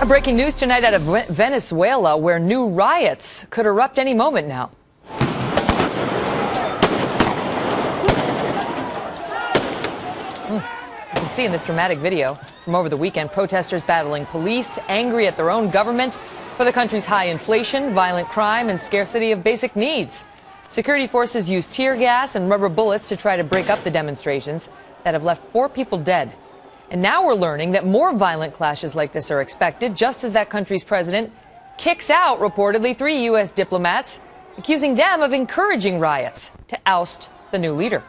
Breaking news tonight out of Venezuela, where new riots could erupt any moment now. You can see in this dramatic video from over the weekend, protesters battling police, angry at their own government for the country's high inflation, violent crime, and scarcity of basic needs. Security forces used tear gas and rubber bullets to try to break up the demonstrations that have left 4 people dead. And now we're learning that more violent clashes like this are expected, just as that country's president kicks out, reportedly, 3 U.S. diplomats, accusing them of encouraging riots to oust the new leader.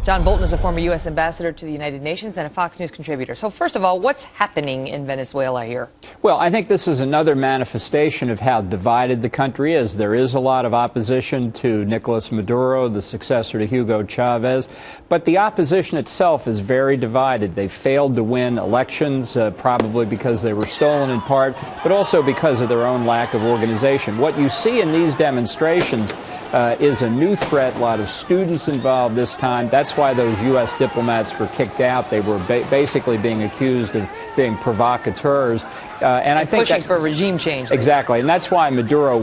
John Bolton is a former U.S. ambassador to the United Nations and a Fox News contributor. So first of all, what's happening in Venezuela here? Well, I think this is another manifestation of how divided the country is. There is a lot of opposition to Nicolas Maduro, the successor to Hugo Chavez, but the opposition itself is very divided. They failed to win elections, probably because they were stolen in part, but also because of their own lack of organization. What you see in these demonstrations is a new threat, a lot of students involved this time. That's why those U.S. diplomats were kicked out. They were basically being accused of being provocateurs. And I think pushing for regime change. Exactly. And that's why Maduro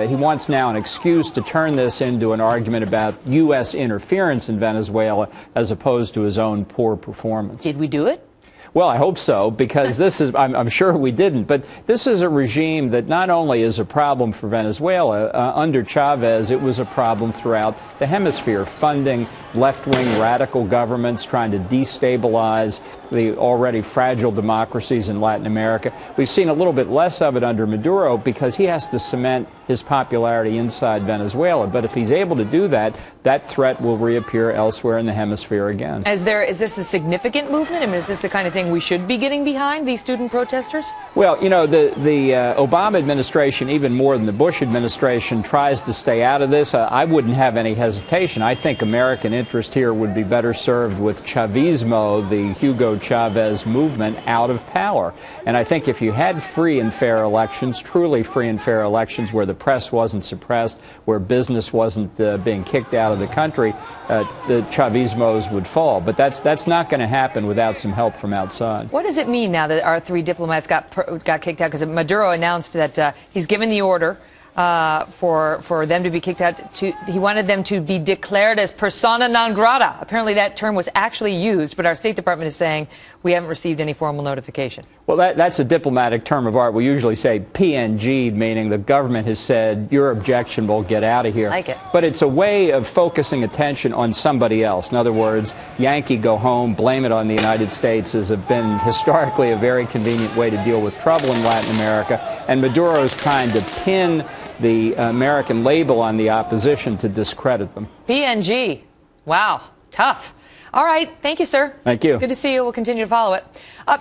he wants now an excuse to turn this into an argument about U.S. interference in Venezuela as opposed to his own poor performance. Did we do it? Well, I hope so, because this is, I'm sure we didn't, but this is a regime that not only is a problem for Venezuela, under Chavez, it was a problem throughout the hemisphere, funding left-wing radical governments, trying to destabilize the already fragile democracies in Latin America. We've seen a little bit less of it under Maduro because he has to cement his popularity inside Venezuela. But if he's able to do that, that threat will reappear elsewhere in the hemisphere again. Is this a significant movement? I mean, is this the kind of thing we should be getting behind, these student protesters? Well, you know, the Obama administration, even more than the Bush administration, tries to stay out of this. I wouldn't have any hesitation. I think American interest here would be better served with Chavismo, the Hugo Chavez movement, out of power. And I think if you had free and fair elections, truly free and fair elections, where the press wasn't suppressed, where business wasn't being kicked out of the country, the Chavismos would fall. But that's not going to happen without some help from outside. What does it mean now that our 3 diplomats got kicked out? Because Maduro announced that he's given the order for them to be kicked out. He wanted them to be declared as persona non grata. Apparently that term was actually used, but our State Department is saying we haven't received any formal notification. Well, that's a diplomatic term of art. We usually say PNG, meaning the government has said your objectionable, get out of here. Like it. But it's a way of focusing attention on somebody else. In other words, Yankee go home, blame it on the United States has been historically a very convenient way to deal with trouble in Latin America. And Maduro is trying to pin the American label on the opposition to discredit them. PNG. Wow. Tough. All right. Thank you, sir. Thank you. Good to see you. We'll continue to follow it. Up next.